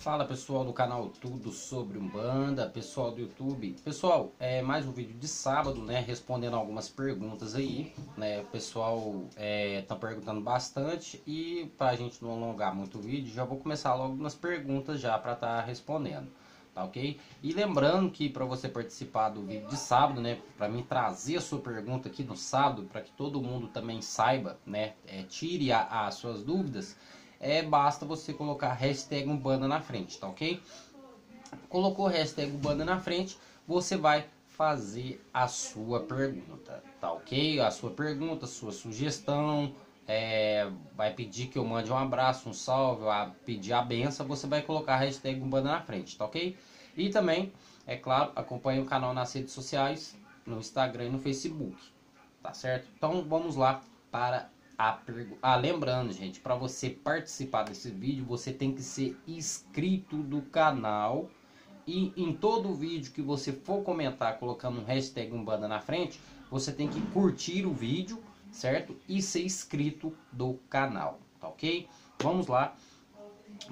Fala pessoal do canal Tudo Sobre Umbanda, pessoal do YouTube. Pessoal, é mais um vídeo de sábado, né? Respondendo algumas perguntas aí, né? O pessoal tá perguntando bastante e pra gente não alongar muito o vídeo, já vou começar logo nas perguntas já pra estar respondendo, tá ok? E lembrando que para você participar do vídeo de sábado, né? Pra mim trazer a sua pergunta aqui no sábado, para que todo mundo também saiba, né? Tire as suas dúvidas. Basta você colocar hashtag Umbanda na frente, tá ok? Colocou hashtag Umbanda na frente, você vai fazer a sua pergunta, tá ok? A sua pergunta, sua sugestão, vai pedir que eu mande um abraço, um salve, vai pedir a benção, você vai colocar hashtag Umbanda na frente, tá ok? E também, é claro, acompanhe o canal nas redes sociais, no Instagram e no Facebook, tá certo? Então vamos lá para lembrando, gente, para você participar desse vídeo, você tem que ser inscrito do canal. E em todo vídeo que você for comentar colocando um hashtag Umbanda na frente, você tem que curtir o vídeo, certo? E ser inscrito do canal, tá ok? Vamos lá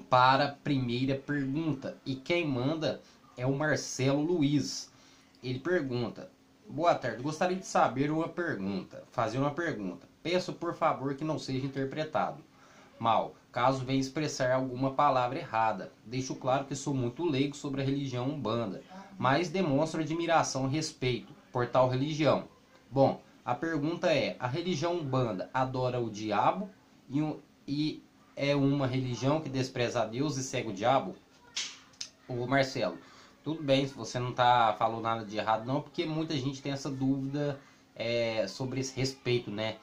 para a primeira pergunta. E quem manda é o Marcelo Luiz. Ele pergunta: boa tarde, gostaria de saber fazer uma pergunta. Peço por favor que não seja interpretado mal, caso venha expressar alguma palavra errada. Deixo claro que sou muito leigo sobre a religião Umbanda, mas demonstro admiração e respeito por tal religião. Bom, a pergunta é: a religião Umbanda adora o diabo e é uma religião que despreza a Deus e segue o diabo? Ô Marcelo, tudo bem se você não falou nada de errado não, porque muita gente tem essa dúvida sobre esse respeito, né?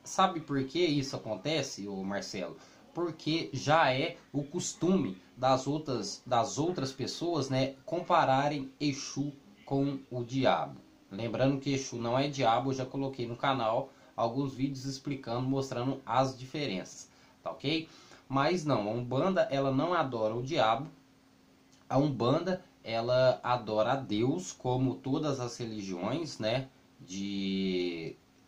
Sabe por que isso acontece, ô Marcelo? Porque já é o costume das outras pessoas, né, compararem Exu com o diabo. Lembrando que Exu não é diabo, eu já coloquei no canal alguns vídeos explicando, mostrando as diferenças, tá ok? Mas não, a Umbanda ela não adora o diabo. A Umbanda, ela adora a Deus, como todas as religiões, né,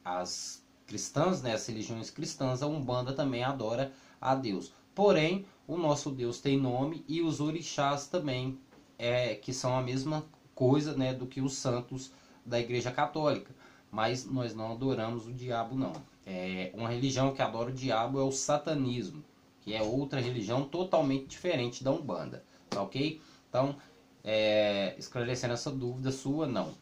as cristãs, né, as religiões cristãs, a Umbanda também adora a Deus. Porém, o nosso Deus tem nome e os orixás também, que são a mesma coisa, né, do que os santos da Igreja Católica. Mas nós não adoramos o diabo, não. Uma religião que adora o diabo é o satanismo, que é outra religião totalmente diferente da Umbanda, tá ok? Então, esclarecendo essa dúvida sua, não.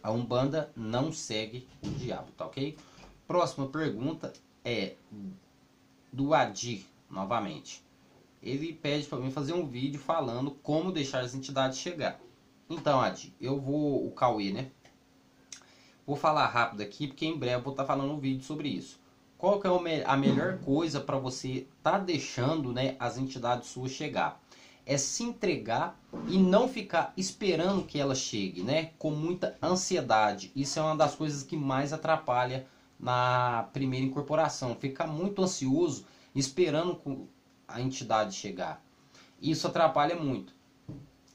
A Umbanda não segue o diabo, tá ok? Próxima pergunta é do Adir, novamente. Ele pede para mim fazer um vídeo falando como deixar as entidades chegar. Então, Adir, o Cauê, né? Vou falar rápido aqui, porque em breve vou estar falando um vídeo sobre isso. Qual que é a melhor coisa para você estar deixando, né, as entidades suas chegar? É se entregar e não ficar esperando que ela chegue, né? Com muita ansiedade. Isso é uma das coisas que mais atrapalha na primeira incorporação. Ficar muito ansioso esperando a entidade chegar. Isso atrapalha muito.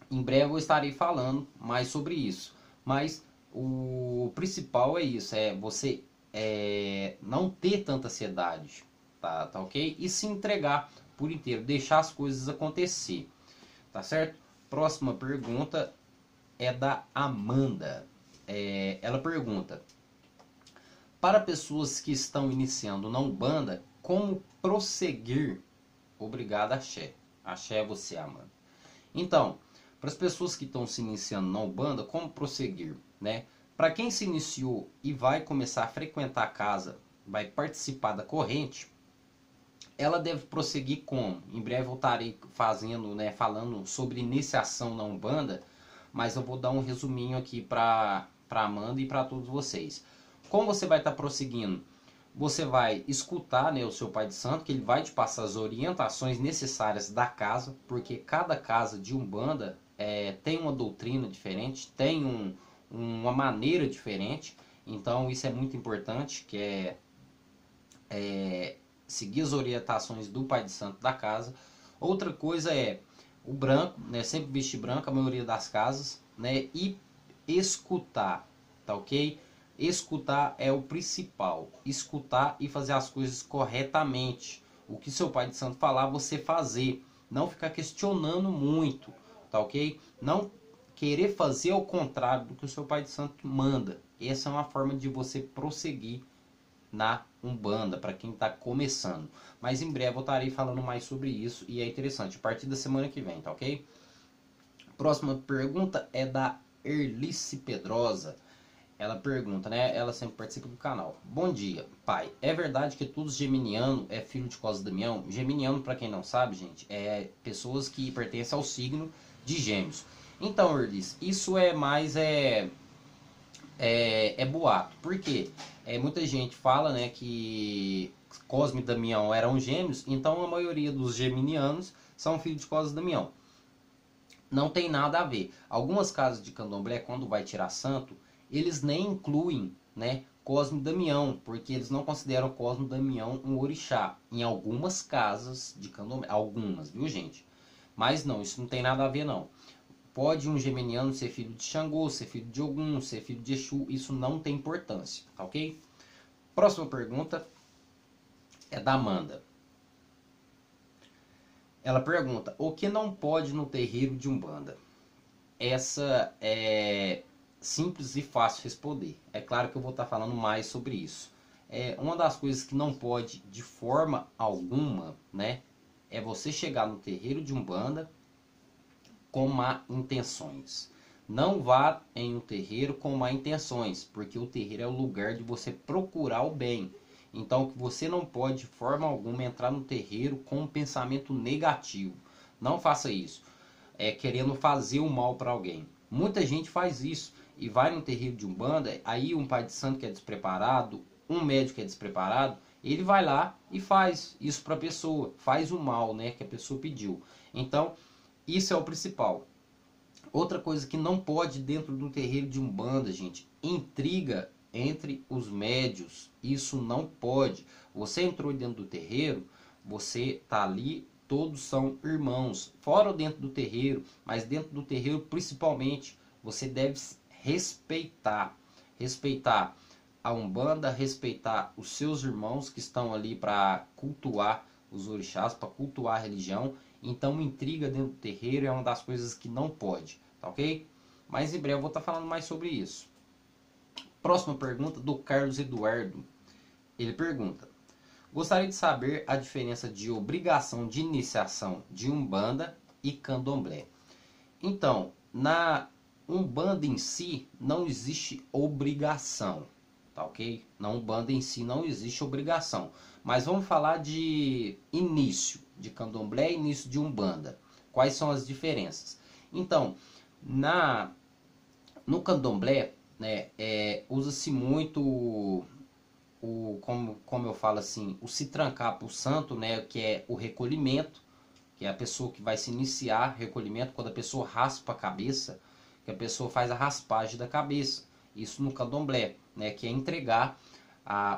Em breve eu estarei falando mais sobre isso. Mas o principal é isso, você não ter tanta ansiedade, tá ok? E se entregar por inteiro, deixar as coisas acontecer. Tá certo? Próxima pergunta é da Amanda. Ela pergunta: para pessoas que estão iniciando na Umbanda, como prosseguir? Obrigado, Axé. Axé é você, Amanda. Então, para as pessoas que estão se iniciando na Umbanda, como prosseguir, né? Para quem se iniciou e vai começar a frequentar a casa, vai participar da corrente, ela deve prosseguir como? Em breve eu estarei falando sobre iniciação na Umbanda, mas eu vou dar um resuminho aqui para Amanda e para todos vocês. Como você vai estar prosseguindo? Você vai escutar, né, o seu pai de santo, que ele vai te passar as orientações necessárias da casa, porque cada casa de Umbanda tem uma doutrina diferente, tem uma maneira diferente, então isso é muito importante, que seguir as orientações do pai de santo da casa. Outra coisa é o branco, né, sempre vestir branco a maioria das casas, né, e escutar, tá ok? Escutar é o principal, escutar e fazer as coisas corretamente. O que seu pai de santo falar, você fazer, não ficar questionando muito, tá ok? Não querer fazer ao contrário do que o seu pai de santo manda. Essa é uma forma de você prosseguir na Umbanda, para quem está começando. Mas em breve eu estarei falando mais sobre isso e é interessante, a partir da semana que vem, tá ok? Próxima pergunta é da Erlice Pedrosa. Ela pergunta, né? Ela sempre participa do canal. Bom dia, pai. É verdade que todo geminiano é filho de Cosme e Damião? Geminiano, para quem não sabe, gente, é pessoas que pertencem ao signo de Gêmeos. Então, Erlice, isso é mais é boato. Por quê? Muita gente fala, né, que Cosme e Damião eram gêmeos, então a maioria dos geminianos são filhos de Cosme e Damião. Não tem nada a ver. Algumas casas de candomblé, quando vai tirar santo, eles nem incluem, né, Cosme e Damião, porque eles não consideram Cosme e Damião um orixá. Em algumas casas de candomblé, algumas, viu, gente? Mas não, isso não tem nada a ver, não. Pode um geminiano ser filho de Xangô, ser filho de Ogum, ser filho de Exu, isso não tem importância, tá ok? Próxima pergunta é da Amanda. Ela pergunta, o que não pode no terreiro de Umbanda? Essa é simples e fácil responder. É claro que eu vou estar falando mais sobre isso. Uma das coisas que não pode de forma alguma, né, é você chegar no terreiro de Umbanda com má intenções. Não vá em um terreiro com má intenções, porque o terreiro é o lugar de você procurar o bem. Então você não pode de forma alguma entrar no terreiro com um pensamento negativo. Não faça isso, querendo fazer o mal para alguém. Muita gente faz isso e vai no terreiro de Umbanda, aí um pai de santo que é despreparado, um médico que é despreparado, ele vai lá e faz isso para a pessoa, faz o mal, né, que a pessoa pediu. Então, isso é o principal. Outra coisa que não pode dentro do terreiro de Umbanda, gente, intriga entre os médios. Isso não pode. Você entrou dentro do terreiro, você tá ali, todos são irmãos. Fora ou dentro do terreiro, mas dentro do terreiro principalmente, você deve respeitar. Respeitar a Umbanda, respeitar os seus irmãos que estão ali para cultuar os orixás, para cultuar a religião. Então, intriga dentro do terreiro é uma das coisas que não pode, tá ok? Mas em breve eu vou estar falando mais sobre isso. Próxima pergunta do Carlos Eduardo. Ele pergunta, gostaria de saber a diferença de obrigação de iniciação de Umbanda e Candomblé. Então, na Umbanda em si não existe obrigação, tá ok? Na Umbanda em si não existe obrigação. Mas vamos falar de início de Candomblé e início de Umbanda. Quais são as diferenças? Então, no Candomblé, né, usa-se muito como eu falo assim, o se trancar para o santo, né, que é o recolhimento, que é a pessoa que vai se iniciar, recolhimento, quando a pessoa raspa a cabeça, que a pessoa faz a raspagem da cabeça. Isso no Candomblé, né, que é entregar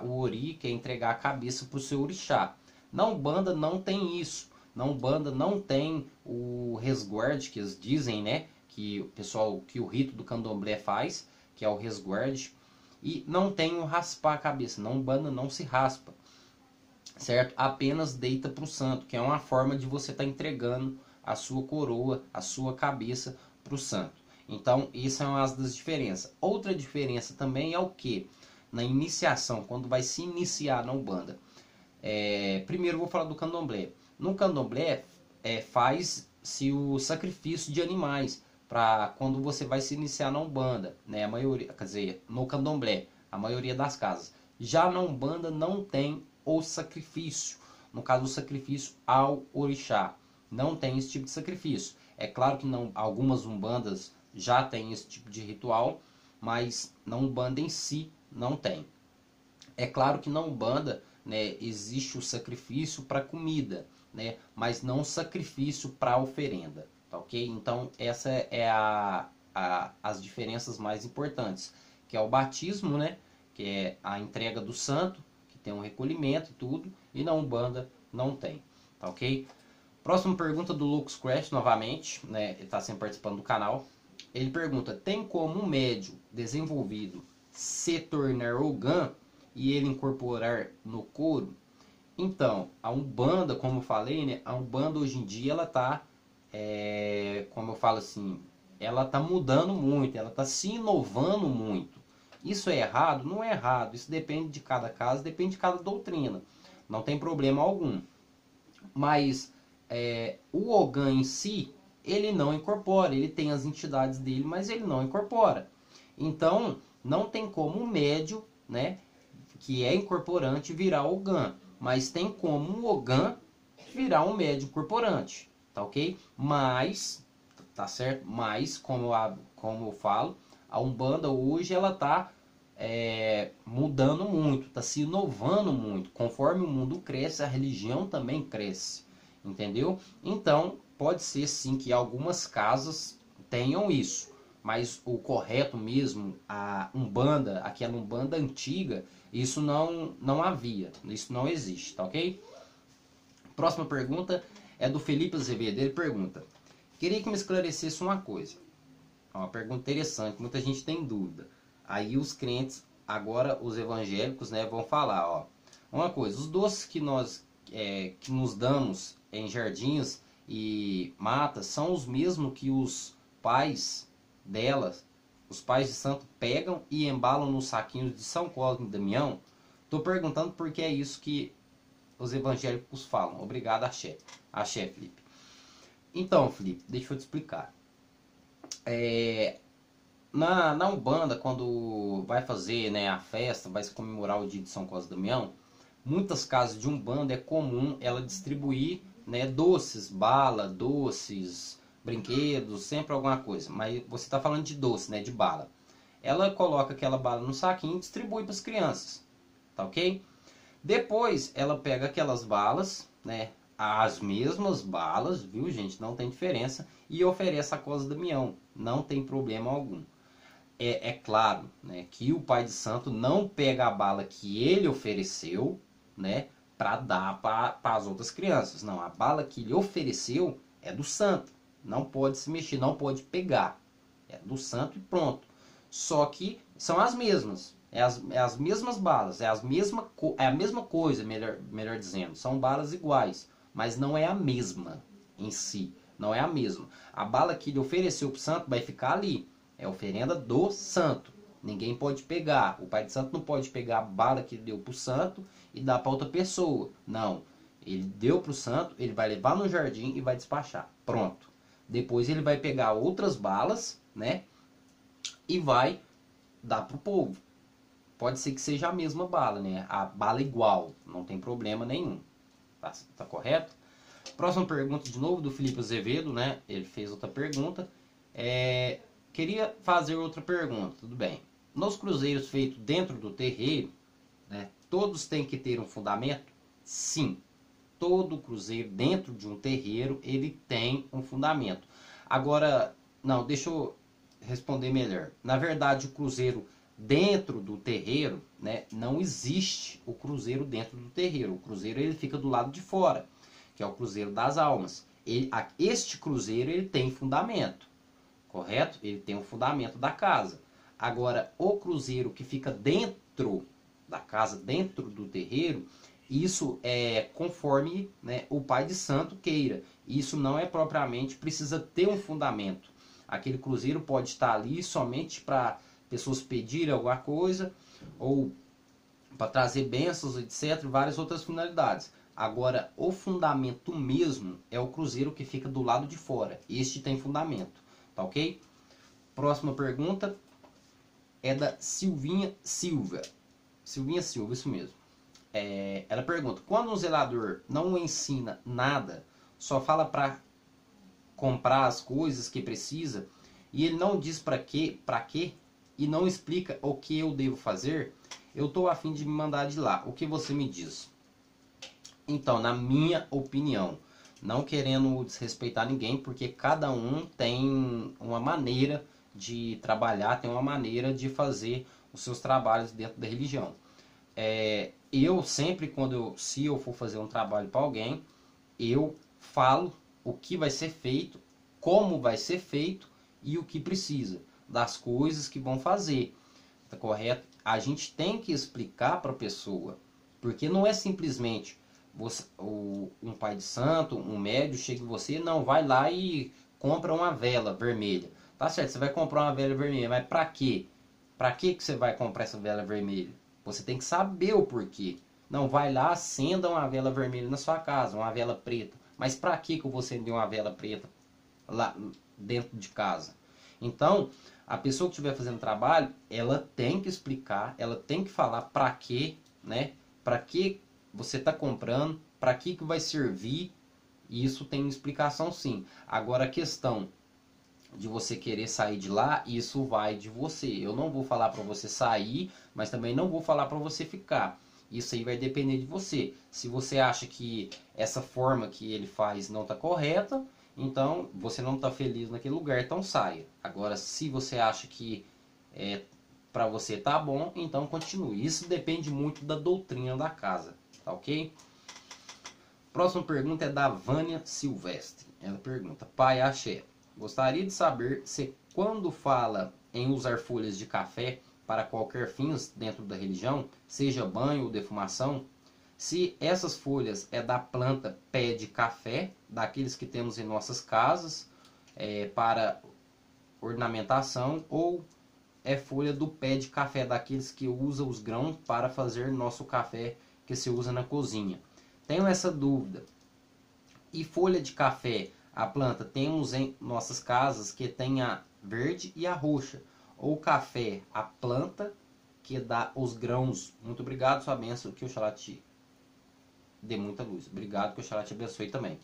o ori, que é entregar a cabeça para o seu orixá. Na Umbanda não tem isso. Na Umbanda não tem o resguarde que eles dizem, né, que o pessoal, que o rito do Candomblé faz, que é o resguarde, e não tem o raspar a cabeça. Na Umbanda não se raspa, certo? Apenas deita para o santo, que é uma forma de você estar entregando a sua coroa, a sua cabeça para o santo. Então, isso é uma das diferenças. Outra diferença também é o que? Na iniciação, quando vai se iniciar na Umbanda. Primeiro eu vou falar do Candomblé. No Candomblé, faz-se o sacrifício de animais para quando você vai se iniciar na Umbanda, né? A maioria, quer dizer, no Candomblé, a maioria das casas. Já na Umbanda não tem o sacrifício, no caso o sacrifício ao orixá, não tem esse tipo de sacrifício. É claro que não, algumas umbandas já tem esse tipo de ritual, mas na Umbanda em si não tem. É claro que na Umbanda, né, existe o sacrifício para comida, né, mas não o sacrifício para oferenda, tá ok? Então essa é as diferenças mais importantes, que é o batismo, né, que é a entrega do santo, que tem um recolhimento e tudo, e na Umbanda não tem, tá ok? Próxima pergunta do Lucas Crash, novamente, né, ele está sempre participando do canal. Ele pergunta, tem como um médium desenvolvido se tornar Ogã e ele incorporar no couro? Então, a Umbanda, como eu falei, né? A Umbanda hoje em dia ela tá, como eu falo assim, ela tá mudando muito, ela tá se inovando muito. Isso é errado? Não é errado. Isso depende de cada caso, depende de cada doutrina. Não tem problema algum. Mas o Ogã em si, ele não incorpora. Ele tem as entidades dele, mas ele não incorpora. Então, não tem como o médio, né, que é incorporante, virar Ogã. Mas tem como o Ogã virar um médio incorporante. Tá ok? Mas, tá certo? Mas, como eu falo, a Umbanda hoje ela tá mudando muito, está se inovando muito. Conforme o mundo cresce, a religião também cresce, entendeu? Então, pode ser sim que algumas casas tenham isso, mas o correto mesmo, a Umbanda, aquela Umbanda antiga, isso não havia, isso não existe, tá ok? Próxima pergunta é do Felipe Azevedo. Ele pergunta: queria que me esclarecesse uma coisa. É uma pergunta interessante, muita gente tem dúvida. Aí os crentes, agora os evangélicos, né, vão falar, ó. Uma coisa, os doces que nos damos em jardins e matas são os mesmos que os pais delas, os pais de santo, pegam e embalam nos saquinhos de São Cosme e Damião? Estou perguntando porque é isso que os evangélicos falam. Obrigado, Axé. Axé, Felipe. Então, Felipe, deixa eu te explicar. Na Umbanda, quando vai fazer, né, a festa, vai se comemorar o dia de São Cosme e Damião, muitas casas de Umbanda é comum ela distribuir, né, doces, bala, doces, brinquedos, sempre alguma coisa. Mas você está falando de doce, né, de bala. Ela coloca aquela bala no saquinho e distribui para as crianças, tá ok? Depois ela pega aquelas balas, né, as mesmas balas, viu gente, não tem diferença, e oferece a Cosme e Damião, não tem problema algum. É claro, né, que o pai de santo não pega a bala que ele ofereceu, né, para dar para as outras crianças. Não, a bala que ele ofereceu é do santo. Não pode se mexer, não pode pegar. É do santo e pronto. Só que são as mesmas. É as mesmas balas, é a mesma coisa, melhor dizendo. São balas iguais, mas não é a mesma em si. Não é a mesma. A bala que ele ofereceu para o santo vai ficar ali. É oferenda do santo. Ninguém pode pegar. O pai de santo não pode pegar a bala que ele deu para o santo e dar para outra pessoa. Não. Ele deu para o santo, ele vai levar no jardim e vai despachar. Pronto. Depois ele vai pegar outras balas, né? E vai dar para o povo. Pode ser que seja a mesma bala, né? A bala igual. Não tem problema nenhum. Tá correto? Próxima pergunta de novo do Felipe Azevedo, né? Ele fez outra pergunta. Queria fazer outra pergunta, tudo bem. Nos cruzeiros feitos dentro do terreiro, né, todos têm que ter um fundamento? Sim. Todo cruzeiro dentro de um terreiro, ele tem um fundamento. Agora, não, deixa eu responder melhor. Na verdade, o cruzeiro dentro do terreiro, né, não existe o cruzeiro dentro do terreiro. O cruzeiro ele fica do lado de fora, que é o cruzeiro das almas. Este cruzeiro ele tem fundamento. Correto? Ele tem um fundamento da casa. Agora, o cruzeiro que fica dentro da casa, dentro do terreiro, isso é conforme, né, o pai de santo queira. Isso não é propriamente, precisa ter um fundamento. Aquele cruzeiro pode estar ali somente para pessoas pedirem alguma coisa, ou para trazer bênçãos, etc. Várias outras finalidades. Agora, o fundamento mesmo é o cruzeiro que fica do lado de fora. Este tem fundamento. Tá ok? Próxima pergunta é da Silvinha Silva. Silvinha Silva, isso mesmo. Ela pergunta: quando um zelador não ensina nada, só fala para comprar as coisas que precisa, e ele não diz para quê, e não explica o que eu devo fazer, eu estou a fim de me mandar de lá. O que você me diz? Então, na minha opinião, não querendo desrespeitar ninguém, porque cada um tem uma maneira de trabalhar, tem uma maneira de fazer os seus trabalhos dentro da religião. Eu sempre, se eu for fazer um trabalho para alguém, eu falo o que vai ser feito, como vai ser feito e o que precisa, das coisas que vão fazer. Tá correto? A gente tem que explicar para a pessoa, porque não é simplesmente um pai de santo, um médium, chega em você, não, vai lá e compra uma vela vermelha. Tá certo, você vai comprar uma vela vermelha, mas pra quê? Pra que você vai comprar essa vela vermelha? Você tem que saber o porquê. Não, vai lá, acenda uma vela vermelha na sua casa, uma vela preta. Mas pra que eu vou acender uma vela preta lá dentro de casa? Então, a pessoa que estiver fazendo trabalho, ela tem que explicar, ela tem que falar pra quê, né? Pra que você está comprando, para que vai servir, e isso tem explicação sim. Agora a questão de você querer sair de lá, isso vai de você. Eu não vou falar para você sair, mas também não vou falar para você ficar. Isso aí vai depender de você. Se você acha que essa forma que ele faz não está correta, então você não está feliz naquele lugar, então saia. Agora, se você acha que para você tá bom, então continue. Isso depende muito da doutrina da casa, tá ok? Próxima pergunta é da Vânia Silvestre. Ela pergunta: Pai Axé, gostaria de saber se quando fala em usar folhas de café para qualquer fins dentro da religião, seja banho ou defumação, se essas folhas é da planta pé de café, daqueles que temos em nossas casas, para ornamentação, ou é folha do pé de café, daqueles que usa os grãos para fazer nosso café que se usa na cozinha. Tenho essa dúvida. E folha de café, a planta, temos em nossas casas que tem a verde e a roxa. Ou café, a planta que dá os grãos. Muito obrigado, sua bênção, que Oxalá te dê muita luz. Obrigado, que Oxalá te abençoe também.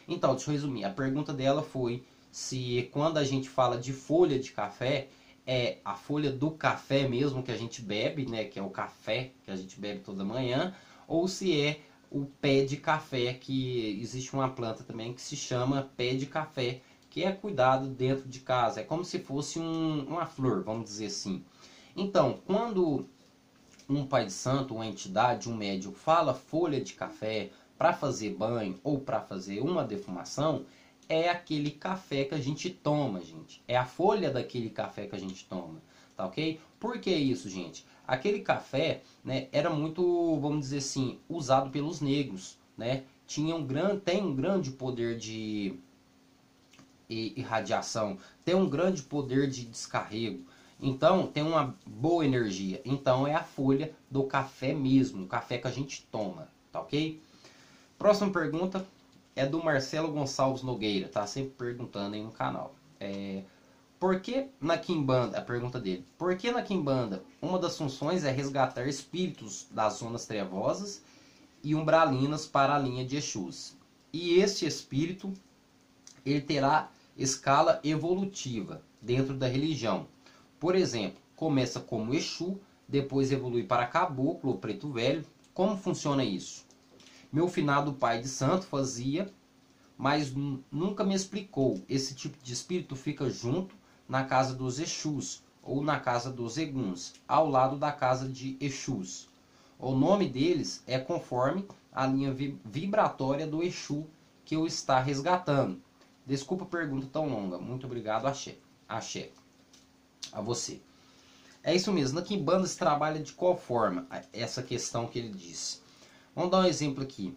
Então, deixa eu resumir. A pergunta dela foi se quando a gente fala de folha de café, é a folha do café mesmo que a gente bebe, né, que é o café que a gente bebe toda manhã, ou se é o pé de café, que existe uma planta também que se chama pé de café, que é cuidado dentro de casa. É como se fosse uma flor, vamos dizer assim. Então, quando um pai de santo, uma entidade, um médium fala folha de café para fazer banho ou para fazer uma defumação, é aquele café que a gente toma, gente. É a folha daquele café que a gente toma, tá ok? Por que isso, gente? Aquele café, né, era muito, vamos dizer assim, usado pelos negros, né? Tem um grande poder de irradiação, tem um grande poder de descarrego. Então, tem uma boa energia. Então, é a folha do café mesmo, o café que a gente toma, tá ok? Próxima pergunta é do Marcelo Gonçalves Nogueira, tá sempre perguntando aí no canal. Por que na Quimbanda, a pergunta dele, por que na Quimbanda uma das funções é resgatar espíritos das zonas trevosas e umbralinas para a linha de Exus? E este espírito, ele terá escala evolutiva dentro da religião. Por exemplo, começa como Exu, depois evolui para Caboclo ou Preto Velho. Como funciona isso? Meu finado pai de santo fazia, mas nunca me explicou. Esse tipo de espírito fica junto na casa dos Exus ou na casa dos Eguns, ao lado da casa de Exus. O nome deles é conforme a linha vibratória do Exu que eu está resgatando. Desculpa a pergunta tão longa. Muito obrigado, Axé. Axé. A você. É isso mesmo. Na Quimbanda se trabalha de qual forma? Essa questão que ele disse. Vamos dar um exemplo aqui.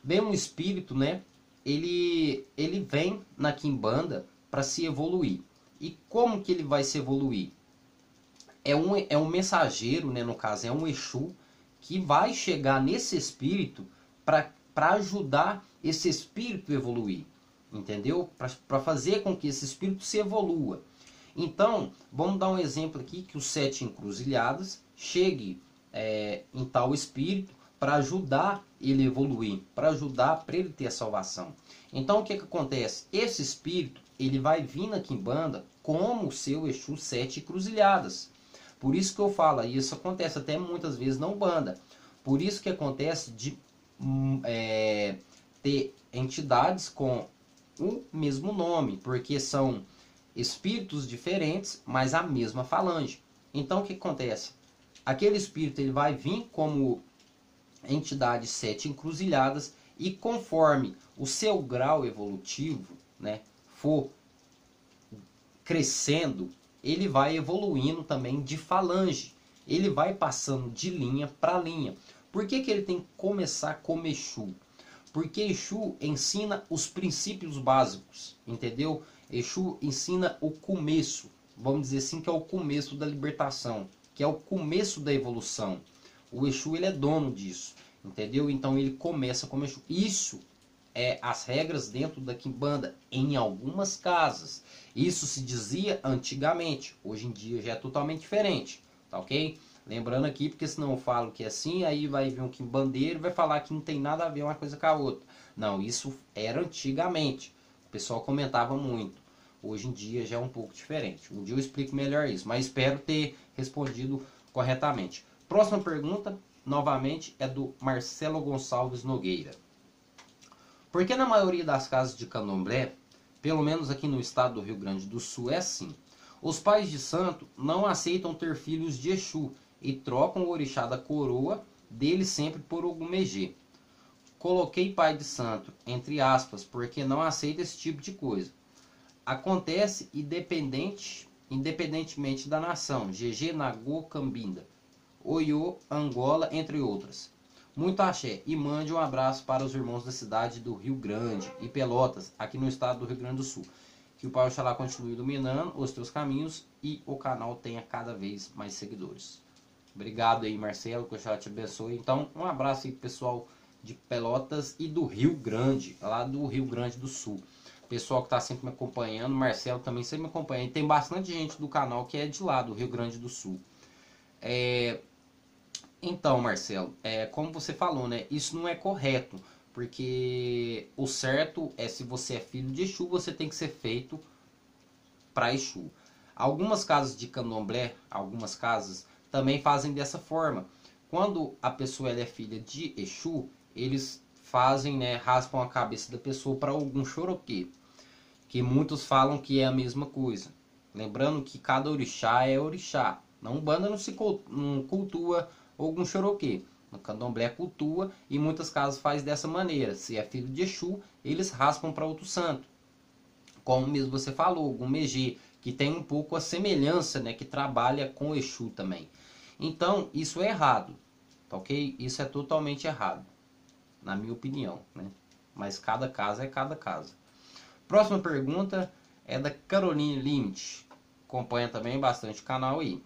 Bem, um espírito, né? Ele vem na Quimbanda para se evoluir. E como que ele vai se evoluir? É um mensageiro, né? No caso, é um Exu que vai chegar nesse espírito para ajudar esse espírito a evoluir. Entendeu? Para fazer com que esse espírito se evolua. Então, vamos dar um exemplo aqui, que os 7 encruzilhadas chegue em tal espírito para ajudar ele a evoluir, para ajudar para ele ter a salvação. Então, o que acontece? Esse espírito, ele vai vir na Quimbanda como o seu Exu 7 encruzilhadas. Por isso que eu falo, e isso acontece até muitas vezes na Umbanda. Por isso que acontece de ter entidades com o mesmo nome, porque são espíritos diferentes, mas a mesma falange. Então o que acontece? Aquele espírito ele vai vir como entidade 7 encruzilhadas, e conforme o seu grau evolutivo, né, for crescendo, ele vai evoluindo também de falange. Ele vai passando de linha para linha. Por que que ele tem que começar com Exu? Porque Exu ensina os princípios básicos, entendeu? Exu ensina o começo, vamos dizer assim, que é o começo da libertação, que é o começo da evolução. O Exu, ele é dono disso, entendeu? Então ele começa com Exu. Isso é as regras dentro da Quimbanda em algumas casas. Isso se dizia antigamente, hoje em dia já é totalmente diferente, tá ok? Lembrando aqui, porque senão eu falo que é assim, aí vai vir um quimbandeiro e vai falar que não tem nada a ver uma coisa com a outra. Não, isso era antigamente. O pessoal comentava muito. Hoje em dia já é um pouco diferente. Um dia eu explico melhor isso, mas espero ter respondido corretamente. Próxima pergunta, novamente, é do Marcelo Gonçalves Nogueira. Por que na maioria das casas de candomblé, pelo menos aqui no estado do Rio Grande do Sul, é assim? Os pais de santo não aceitam ter filhos de Exu e trocam o orixá da coroa dele sempre por Ogumegê. Coloquei pai de santo entre aspas porque não aceita esse tipo de coisa. Acontece independentemente da nação, GG, Nagô, Cambinda, Oiô, Angola, entre outras. Muito axé e mande um abraço para os irmãos da cidade do Rio Grande e Pelotas, aqui no estado do Rio Grande do Sul. Que o Pai Oxalá continue iluminando os teus caminhos e o canal tenha cada vez mais seguidores. Obrigado aí, Marcelo, que o Oxalá te abençoe. Então, um abraço aí, pessoal de Pelotas e do Rio Grande, lá do Rio Grande do Sul. Pessoal que está sempre me acompanhando, Marcelo também sempre me acompanha. E tem bastante gente do canal que é de lá, do Rio Grande do Sul. Então, Marcelo, como você falou, né? Isso não é correto. Porque o certo é, se você é filho de Exu, você tem que ser feito para Exu. Algumas casas de candomblé, algumas casas, também fazem dessa forma. Quando a pessoa ela é filha de Exu, eles fazem, né, raspam a cabeça da pessoa para algum choroquê. Que muitos falam que é a mesma coisa. Lembrando que cada orixá é orixá. Na Umbanda não cultua algum choroquê. No candomblé cultua e muitas casas faz dessa maneira. Se é filho de Exu, eles raspam para outro santo. Como mesmo você falou, algum Megê, que tem um pouco a semelhança, né, que trabalha com Exu também. Então, isso é errado, tá ok? Isso é totalmente errado, na minha opinião, né? Mas cada caso é cada caso. Próxima pergunta é da Caroline Limit. Acompanha também bastante o canal aí.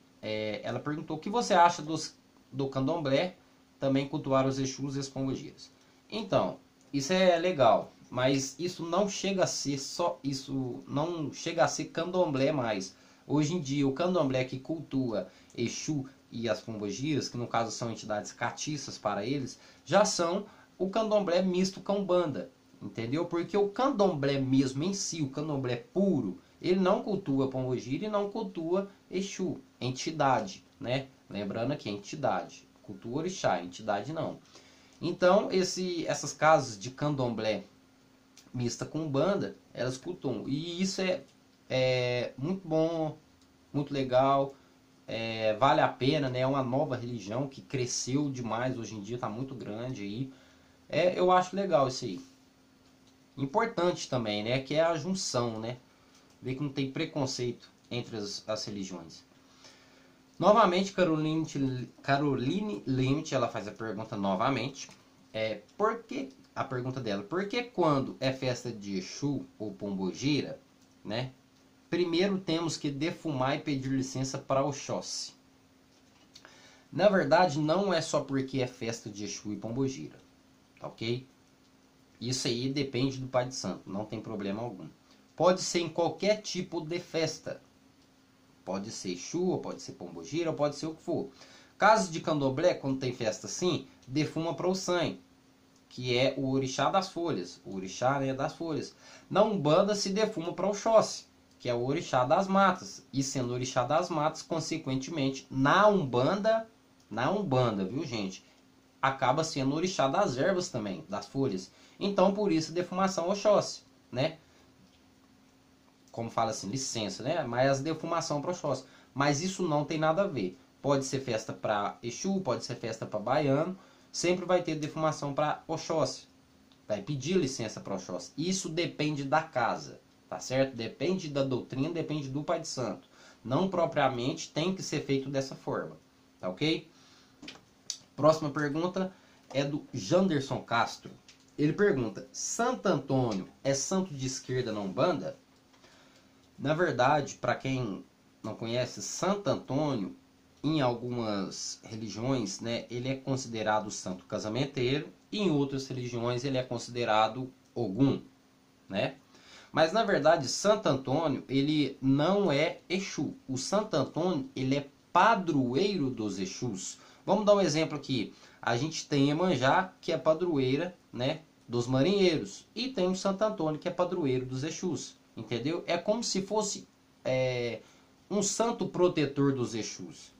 Ela perguntou o que você acha do candomblé também cultuar os Exus e as pombogiras. Então, isso é legal, mas isso não chega a ser só isso, não chega a ser candomblé mais. Hoje em dia, o candomblé que cultua Exu e as pombogiras, que no caso são entidades catiças para eles, já são o candomblé misto com Umbanda, entendeu? Porque o candomblé mesmo em si, o candomblé puro, ele não cultua pombogira e não cultua Exu, entidade, né? Lembrando aqui, entidade. Cultua orixá, entidade não. Então, essas casas de candomblé mista com Umbanda, elas cultuam. E isso é muito bom, muito legal, vale a pena, né? É uma nova religião que cresceu demais, hoje em dia está muito grande aí. Eu acho legal isso aí. Importante também, né? Que é a junção, né? Ver que não tem preconceito entre as religiões. Novamente, Caroline Limit, ela faz a pergunta novamente. A pergunta dela, por que quando é festa de Exu ou Pombogira, né? Primeiro temos que defumar e pedir licença para Oxóssi. Na verdade, não é só porque é festa de Exu e Pombogira, tá ok? Isso aí depende do pai de santo, não tem problema algum. Pode ser em qualquer tipo de festa. Pode ser Exu, ou pode ser Pombogira, ou pode ser o que for. Casos de candomblé, quando tem festa assim, defuma para o sangue, que é o orixá das folhas. O orixá, né, das folhas. Na Umbanda se defuma para o Oxóssi, que é o orixá das matas. E sendo o orixá das matas, consequentemente, na Umbanda, viu gente? Acaba sendo o orixá das ervas também, das folhas. Então, por isso, defumação Oxóssi, né? Como fala assim, licença, né? Mas defumação para Oxóssi. Mas isso não tem nada a ver. Pode ser festa para Exu, pode ser festa para baiano. Sempre vai ter defumação para Oxóssi. Vai pedir licença para Oxóssi. Isso depende da casa, tá certo? Depende da doutrina, depende do pai de santo. Não propriamente tem que ser feito dessa forma, tá ok? Próxima pergunta é do Janderson Castro. Ele pergunta: Santo Antônio é santo de esquerda na Umbanda? Na verdade, para quem não conhece, Santo Antônio, em algumas religiões, né, ele é considerado santo casamenteiro, e em outras religiões ele é considerado Ogum, né? Mas na verdade, Santo Antônio, ele não é Exu. O Santo Antônio, ele é padroeiro dos Exus. Vamos dar um exemplo aqui. A gente tem Iemanjá, que é padroeira, né, dos marinheiros, e tem o Santo Antônio, que é padroeiro dos Exus. Entendeu? É como se fosse um santo protetor dos Exus.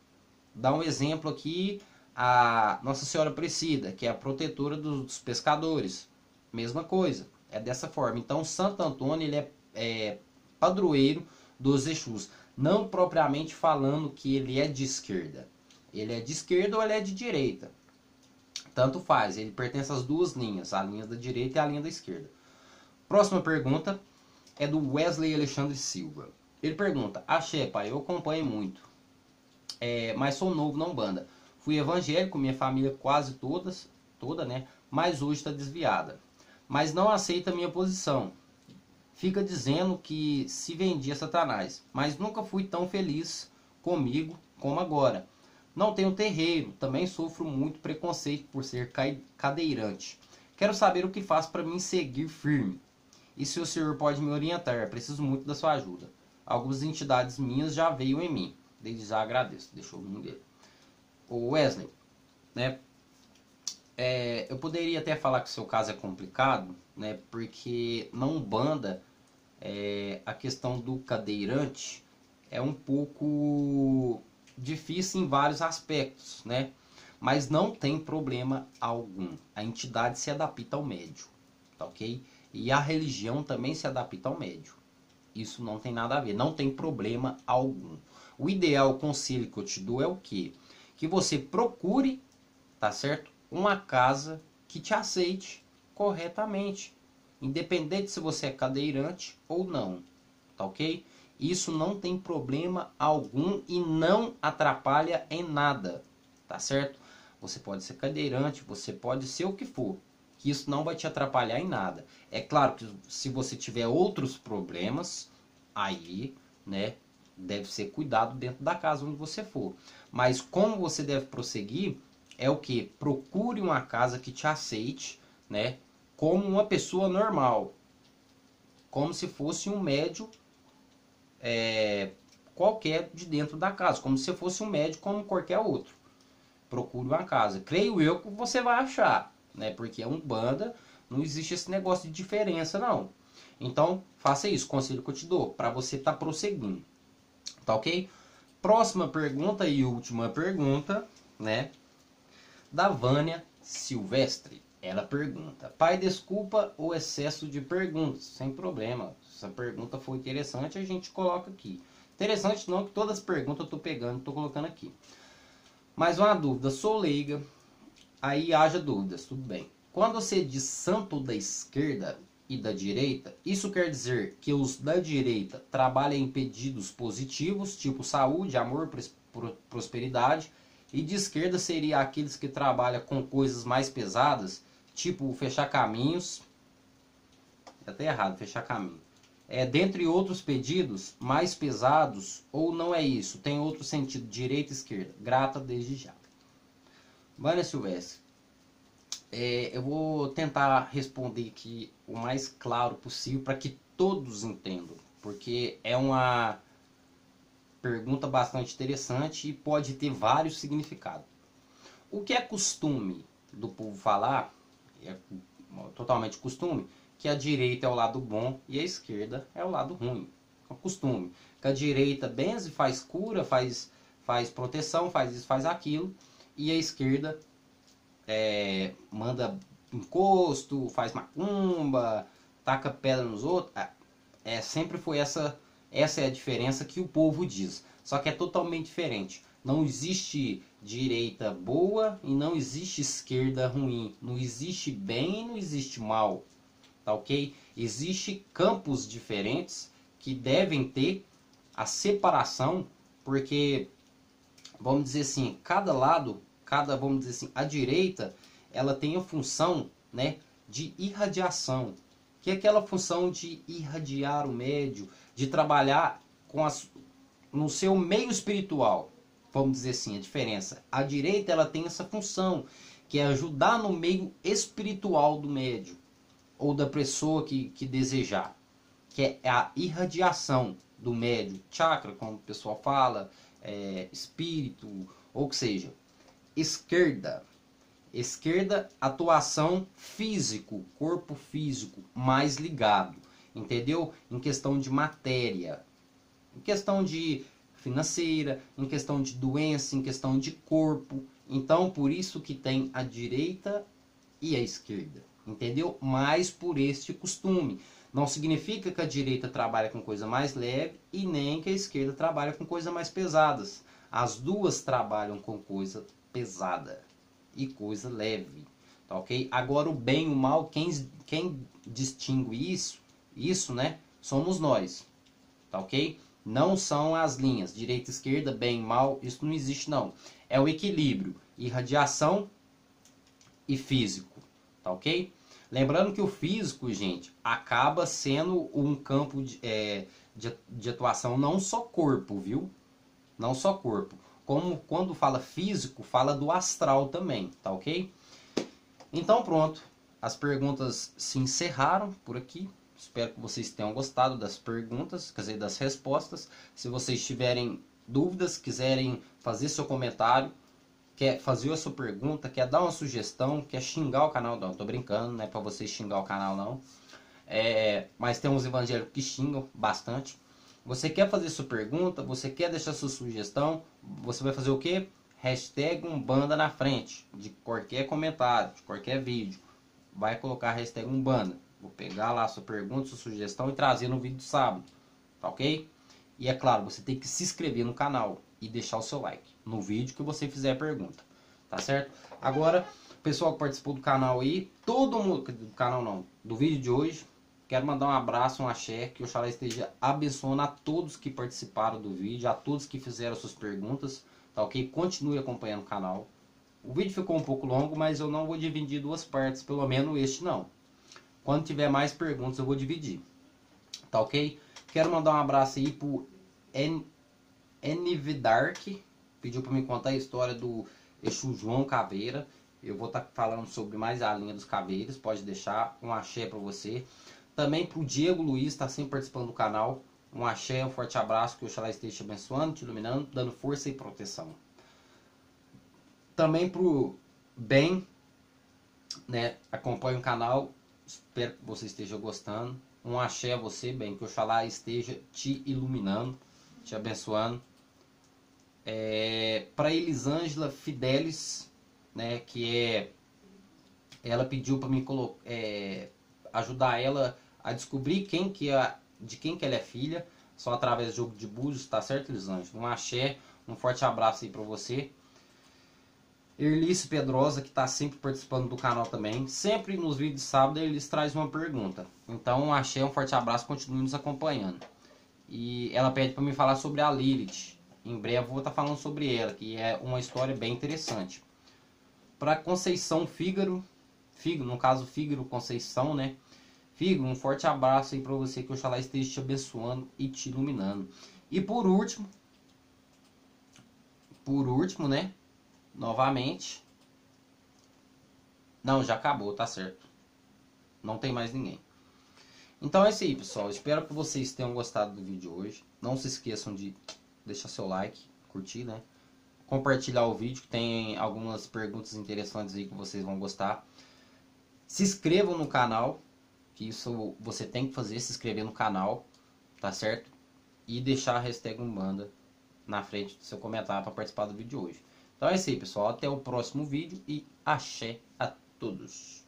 Dá um exemplo aqui, a Nossa Senhora Aparecida, que é a protetora dos pescadores. Mesma coisa, é dessa forma. Então, Santo Antônio, ele é padroeiro dos Exus. Não propriamente falando que ele é de esquerda. Ele é de esquerda ou ele é de direita. Tanto faz, ele pertence às duas linhas, a linha da direita e a linha da esquerda. Próxima pergunta é do Wesley Alexandre Silva. Ele pergunta: Axé, pai, eu acompanho muito, mas sou novo na Umbanda. Fui evangélico, minha família quase toda, né? Mas hoje está desviada. Mas não aceita a minha posição. Fica dizendo que se vendia a Satanás. Mas nunca fui tão feliz comigo como agora. Não tenho terreiro, também sofro muito preconceito por ser cadeirante. Quero saber o que faço para mim seguir firme. E se o senhor pode me orientar, preciso muito da sua ajuda. Algumas entidades minhas já veio em mim. Desde já agradeço. Deixou o nome dele. O Wesley, né? Eu poderia até falar que o seu caso é complicado, né? Porque na Umbanda, a questão do cadeirante é um pouco difícil em vários aspectos, né? Mas não tem problema algum. A entidade se adapta ao médium, tá ok? E a religião também se adapta ao médium. Isso não tem nada a ver, não tem problema algum. O ideal, o conselho que eu te dou é o quê? Que você procure, tá certo? Uma casa que te aceite corretamente. Independente se você é cadeirante ou não, tá ok? Isso não tem problema algum e não atrapalha em nada, tá certo? Você pode ser cadeirante, você pode ser o que for, que isso não vai te atrapalhar em nada. É claro que se você tiver outros problemas, aí, né, deve ser cuidado dentro da casa onde você for. Mas como você deve prosseguir é o que? Procure uma casa que te aceite, né, como uma pessoa normal, como se fosse um médium qualquer de dentro da casa, como se fosse um médico como qualquer outro. Procure uma casa. Creio eu que você vai achar, né? Porque é Umbanda, não existe esse negócio de diferença, não. Então, faça isso, conselho que eu te dou, para você estar prosseguindo. Tá ok? Próxima pergunta e última pergunta, né? Da Vânia Silvestre. Ela pergunta: pai, desculpa o excesso de perguntas. Sem problema. Se a pergunta for interessante, a gente coloca aqui. Interessante não, que todas as perguntas eu estou pegando e estou colocando aqui. Mais uma dúvida. Sou leiga. Aí haja dúvidas. Tudo bem. Quando você diz santo da esquerda e da direita, isso quer dizer que os da direita trabalham em pedidos positivos, tipo saúde, amor, prosperidade. E de esquerda seria aqueles que trabalham com coisas mais pesadas, tipo fechar caminhos. É até errado, fechar caminho. Dentre outros pedidos mais pesados, ou não é isso? Tem outro sentido, direita e esquerda. Grata desde já. Vânia Silvestre, eu vou tentar responder aqui o mais claro possível para que todos entendam. Porque é uma pergunta bastante interessante e pode ter vários significados. O que é costume do povo falar, é totalmente costume, que a direita é o lado bom e a esquerda é o lado ruim. É um costume. Que a direita benze, faz cura, faz proteção, faz isso, faz aquilo, e a esquerda manda encosto, faz macumba, taca pedra nos outros. Sempre foi essa é a diferença que o povo diz. Só que é totalmente diferente. Não existe direita boa e não existe esquerda ruim. Não existe bem e não existe mal. Tá ok? Existem campos diferentes que devem ter a separação, porque, vamos dizer assim, cada lado vamos dizer assim, a direita, ela tem a função, né, de irradiação, que é aquela função de irradiar o médio, de trabalhar no seu meio espiritual. Vamos dizer assim, a diferença. A direita, ela tem essa função, que é ajudar no meio espiritual do médio, ou da pessoa que desejar, que é a irradiação do médio, chakra, como o pessoal fala, espírito, ou que seja. Esquerda, atuação físico, corpo físico, mais ligado, entendeu? Em questão de matéria, em questão de financeira, em questão de doença, em questão de corpo. Então, por isso que tem a direita e a esquerda, entendeu? Mas por este costume. Não significa que a direita trabalha com coisa mais leve e nem que a esquerda trabalha com coisas mais pesadas. As duas trabalham com coisa pesada e coisa leve, tá ok? Agora o bem e o mal, quem distingue isso, né, somos nós, tá ok? Não são as linhas, direita, esquerda, bem, mal, isso não existe não. É o equilíbrio, irradiação e físico, tá ok? Lembrando que o físico, gente, acaba sendo um campo de atuação não só corpo, viu? Não só corpo. Como quando fala físico, fala do astral também, tá ok? Então pronto, as perguntas se encerraram por aqui. Espero que vocês tenham gostado das perguntas, quer dizer, das respostas. Se vocês tiverem dúvidas, quiserem fazer seu comentário, quer fazer a sua pergunta, quer dar uma sugestão, quer xingar o canal, não, tô brincando, não é pra vocês xingar o canal não. Mas tem uns evangélicos que xingam bastante. Você quer fazer sua pergunta, você quer deixar sua sugestão, você vai fazer o quê? Hashtag Umbanda na frente de qualquer comentário, de qualquer vídeo. Vai colocar hashtag Umbanda. Vou pegar lá a sua pergunta, sua sugestão e trazer no vídeo de sábado. Tá ok? E é claro, você tem que se inscrever no canal e deixar o seu like no vídeo que você fizer a pergunta. Tá certo? Agora, o pessoal que participou do canal aí, todo mundo, do canal não, do vídeo de hoje, quero mandar um abraço, um axé, que Oxalá esteja abençoando a todos que participaram do vídeo, a todos que fizeram suas perguntas, tá ok? Continue acompanhando o canal. O vídeo ficou um pouco longo, mas eu não vou dividir em duas partes, pelo menos este não. Quando tiver mais perguntas eu vou dividir, tá ok? Quero mandar um abraço aí pro Dark, pediu para me contar a história do Exu João Caveira. Eu vou estar falando sobre mais a linha dos caveiros, pode deixar um axé para você. Também para o Diego Luiz, está sempre participando do canal. Um axé, um forte abraço, que Oxalá esteja te abençoando, te iluminando, dando força e proteção. Também para o Ben, né, acompanha o canal, espero que você esteja gostando. Um axé a você, Ben, que Oxalá esteja te iluminando, te abençoando. Para Elisângela Fidelis, né, que ela pediu para mim ajudar ela a descobrir de quem que ela é filha, só através do jogo de búzios, tá certo, Elisângela? Um axé, um forte abraço aí para você. Erlice Pedrosa, que está sempre participando do canal também, sempre nos vídeos de sábado eles trazem uma pergunta. Então, um axé, um forte abraço, continue nos acompanhando. E ela pede para me falar sobre a Lilith. Em breve eu vou estar falando sobre ela, que é uma história bem interessante. Para Conceição Fígaro, no caso Fígaro Conceição, né? Fígaro, um forte abraço aí para você, que Oxalá esteja te abençoando e te iluminando. E por último, né? Novamente. Não, já acabou, tá certo. Não tem mais ninguém. Então é isso aí, pessoal. Espero que vocês tenham gostado do vídeo hoje. Não se esqueçam de deixar seu like, curtir, né? Compartilhar o vídeo, que tem algumas perguntas interessantes aí que vocês vão gostar. Se inscrevam no canal, que isso você tem que fazer, se inscrever no canal, tá certo? E deixar a hashtag Umbanda na frente do seu comentário para participar do vídeo de hoje. Então é isso aí, pessoal. Até o próximo vídeo e axé a todos.